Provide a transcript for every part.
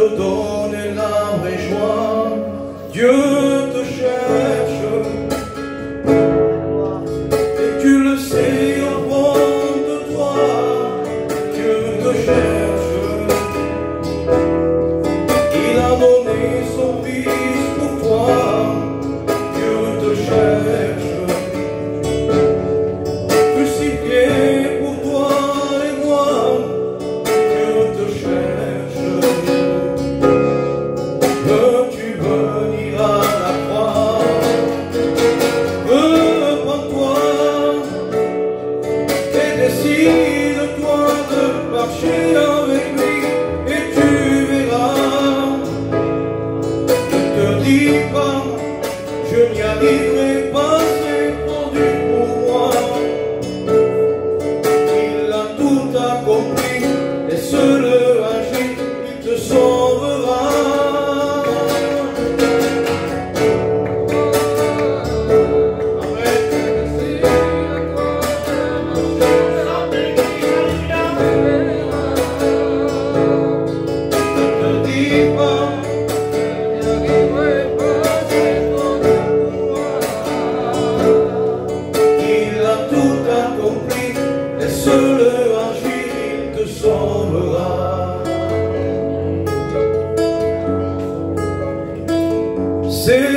te donner la vraie joie. Dieu te cherche, et tu le sais au fond de toi. Dieu te cherche, il a donné son fils pour toi. Dieu te cherche, crucifié pour toi et moi. Dieu te cherche, veux-tu venir à la croix? Reprends-toi et décide-toi de marcher avec lui, et tu verras. Ne te dis pas, je n'y arriverai pas, c'est trop dur pour moi. Il a tout accompli, et seul agit, il te sauvera. C'est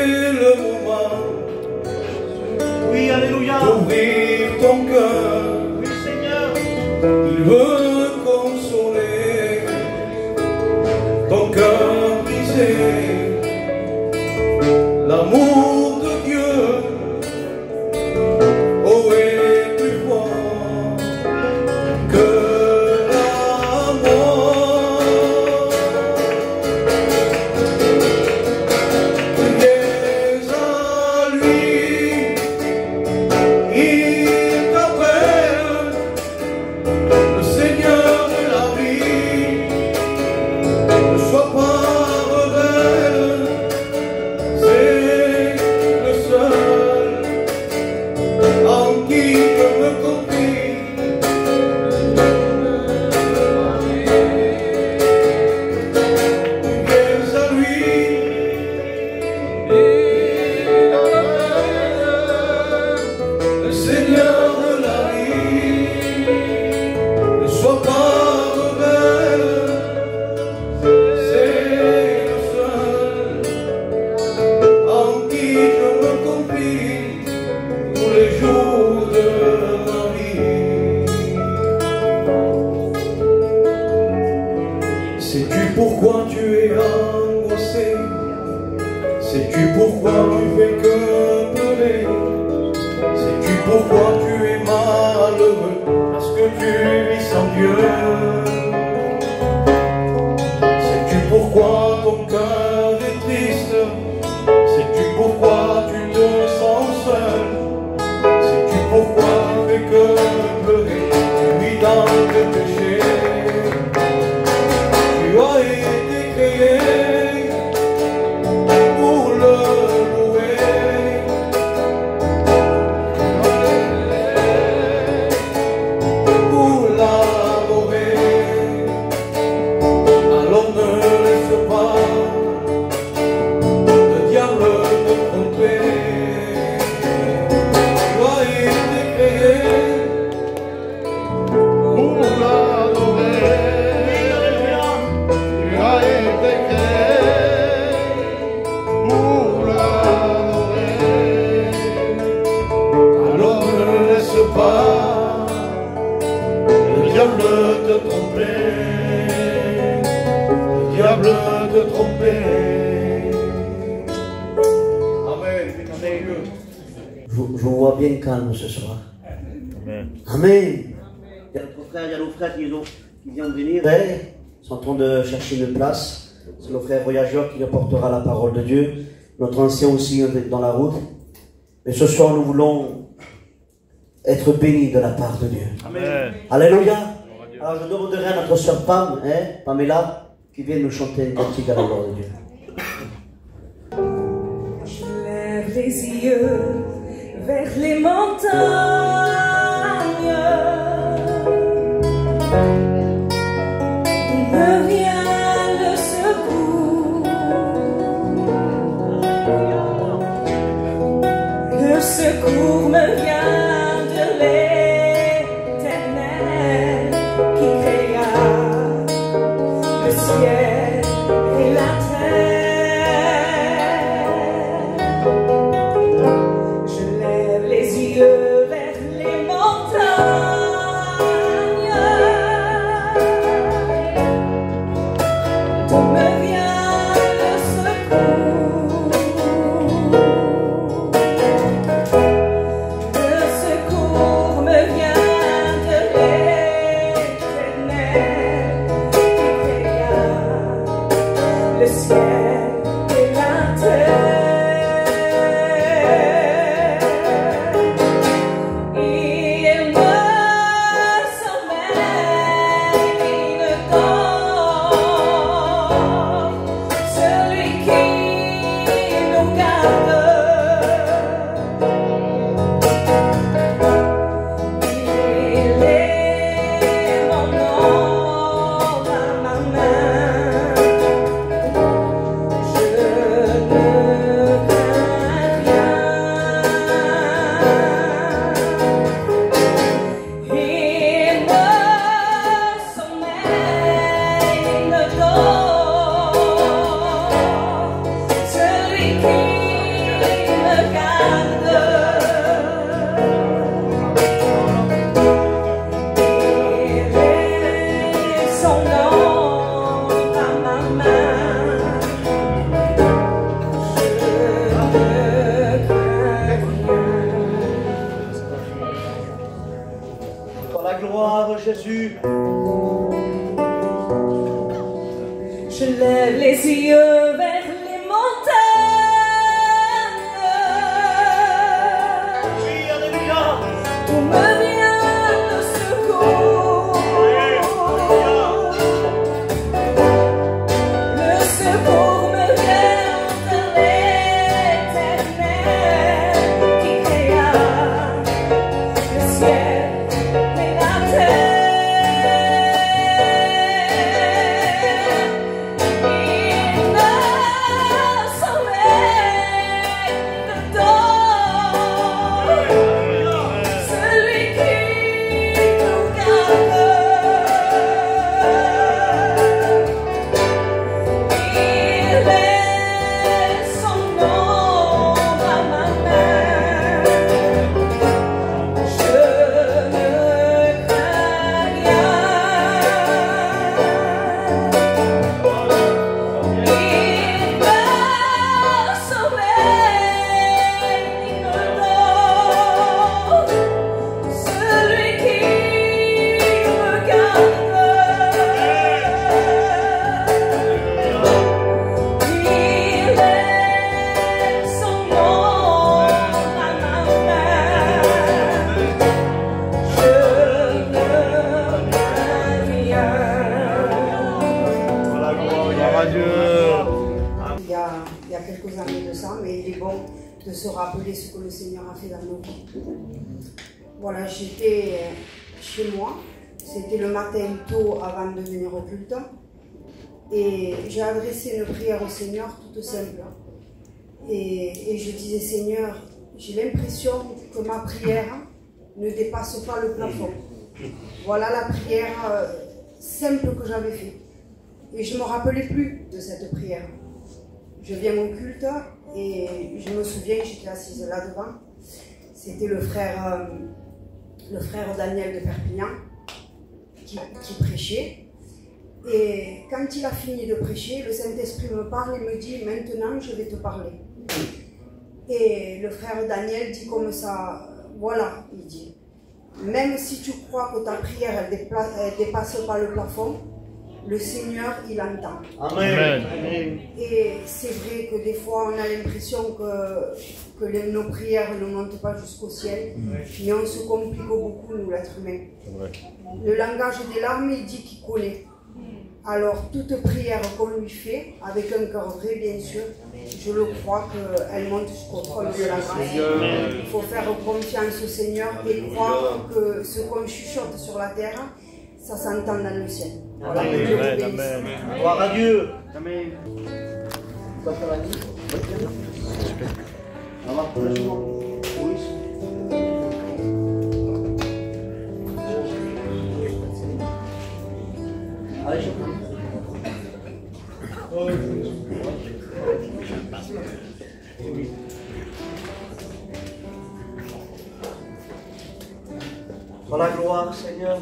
le moment, Oui, alléluia. d'ouvrir ton cœur. Oui, Seigneur. Il veut consoler ton cœur brisé. L'amour de Dieu, oh, est plus fort que la mort. Viens à lui, il t'appelle, le Seigneur de la vie. Ne sois pas rebelle, c'est le seul en qui je me confie. Viens à lui, le Seigneur de la vie. Ne sois pas rebelle, c'est le seul en qui je me confie tous les jours de ma vie. Sais-tu pourquoi tu es angoissé? Sais-tu pourquoi tu fais que pleurer? Sais-tu pourquoi tu es malheureux? Parce que tu vis sans Dieu. Sais-tu pourquoi ton cœur est triste? Sais-tu pourquoi tu te sens seul? Sais-tu pourquoi tu fais que pleurer? Tu vis dans le péché. Tu as été créé pour le louer, pour l'adorer. Alors ne laisse pas le diable te tromper. Tu as été créé pour l'adorer. Tu as été créé pour l'adorer. Alors ne laisse pas le diable te tromper. Le diable te tromper. Amen. Je vous vois bien calme ce soir. Amen. Amen. Il y a notre frère, il y a nos frères qui viennent de venir. Ils sont en train de chercher une place. C'est le frère voyageur qui apportera la parole de Dieu. Notre ancien aussi est dans la route. Mais ce soir, nous voulons être bénis de la part de Dieu. Amen. Alléluia. Alors je demanderai à notre soeur Pam, Pamela, qui vient nous chanter une cantique à la gloire de Dieu. Je lève les yeux vers les montagnes. D'où me vient le secours? secours me vient de l'Éternel qui créa le ciel et la terre. Je lève les yeux vers les montagnes, d'où me vient le secours. Le secours me vient de l'Éternel qui créa le ciel et la terre. Il me sommeille dedans, celui qui nous garde. Il est mon ombre à ma main. Je ne crains rien. Il me sommeille dedans, celui qui me garde. Il est son ombre à ma main. Je ne crains rien. Pour la gloire de Jésus. Je lève les yeux vers les montagnes, Oui, alléluia. d'où me vient le secours. Le secours me vient de l'Éternel qui créa le ciel et la terre. Il me sommeille dedans, celui qui nous garde. Il est son ombre à ma main. Je ne crains rien. Il me sommeille dedans, celui qui me garde. Il est son ombre à ma main. Je ne crains rien. Pour la gloire à Dieu. Il y a quelques années de ça, mais il est bon de se rappeler ce que le Seigneur a fait dans nos vies. Voilà, j'étais chez moi, c'était le matin tôt avant de venir au culte, et j'ai adressé une prière au Seigneur toute simple. Et je disais, Seigneur, j'ai l'impression que ma prière ne dépasse pas le plafond. Voilà la prière simple que j'avais faite. Et je ne me rappelais plus de cette prière. Je viens au culte et je me souviens, j'étais assise là devant. C'était le frère Daniel de Perpignan qui prêchait. Et quand il a fini de prêcher, le Saint-Esprit me parle et me dit, maintenant je vais te parler. Et le frère Daniel dit comme ça, voilà, il dit, même si tu crois que ta prière elle dépasse pas le plafond, le Seigneur il entend. Amen. Et c'est vrai que des fois on a l'impression que nos prières ne montent pas jusqu'au ciel, mais on se complique beaucoup nous l'être humain. Le langage des larmes il dit qu'il connaît. Alors toute prière qu'on lui fait, avec un cœur vrai bien sûr, je le crois qu'elle monte jusqu'au trône de la grâce. Il faut faire confiance au Seigneur et croire que ce qu'on chuchote sur la terre, ça s'entend dans le ciel. Voilà, que Dieu vous bénisse. Gloire à Dieu. Amen. Ça va, oui. Pour la gloire, Seigneur.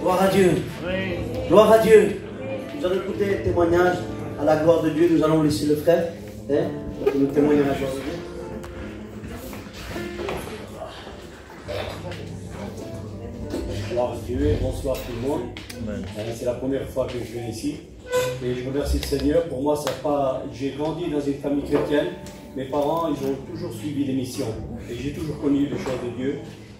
Gloire à Dieu. Oui. Gloire à Dieu. Nous allons écouter le témoignage à la gloire de Dieu. Nous allons laisser le frère nous témoigner à la gloire de Dieu. Gloire à Dieu et bonsoir tout le monde. C'est la première fois que je viens ici. Et je remercie le Seigneur. Pour moi, j'ai grandi dans une famille chrétienne. Mes parents, ils ont toujours suivi les missions. Et j'ai toujours connu les choses de Dieu.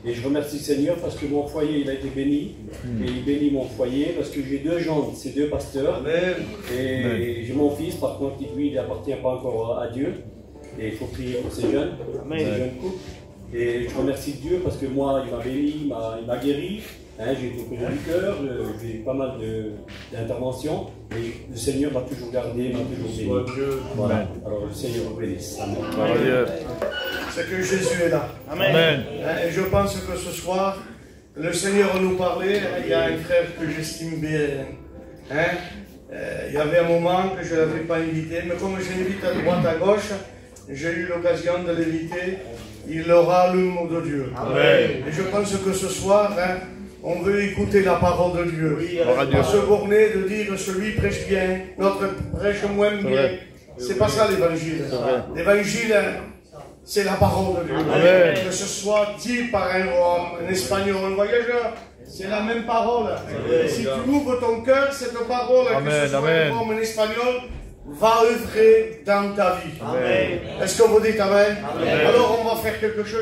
Et je remercie le Seigneur parce que mon foyer, il a été béni. Et il bénit mon foyer parce que j'ai 2 gendres, c'est 2 pasteurs. Amen. Et j'ai mon fils, par contre, qui lui, il n'appartient pas encore à Dieu. Et il faut prier pour ces jeunes, couples. Et je remercie Dieu parce que moi, il m'a béni, il m'a guéri. J'ai été opéré du cœur, j'ai eu pas mal d'interventions. Et le Seigneur m'a toujours gardé, m'a toujours béni. Voilà. Alors le Seigneur vous bénisse. Amen. C'est que Jésus est là. Amen. Et je pense que ce soir, le Seigneur nous parlait. Il y a un frère que j'estime bien. Il y avait un moment que je ne l'avais pas invité, mais comme je l'invite à droite, à gauche, j'ai eu l'occasion de l'inviter. Il aura le mot de Dieu. Amen. Et je pense que ce soir, on veut écouter la parole de Dieu. Pas se borner de dire celui prêche bien, notre prêche moins bien. C'est pas ça l'évangile. L'évangile, c'est la parole de Dieu. Amen. Que ce soit dit par un Espagnol, un voyageur, c'est la même parole. Et si tu ouvres ton cœur, cette parole, que ce soit un homme, un Espagnol, va œuvrer dans ta vie. Est-ce que vous dites Amen? Alors on va faire quelque chose.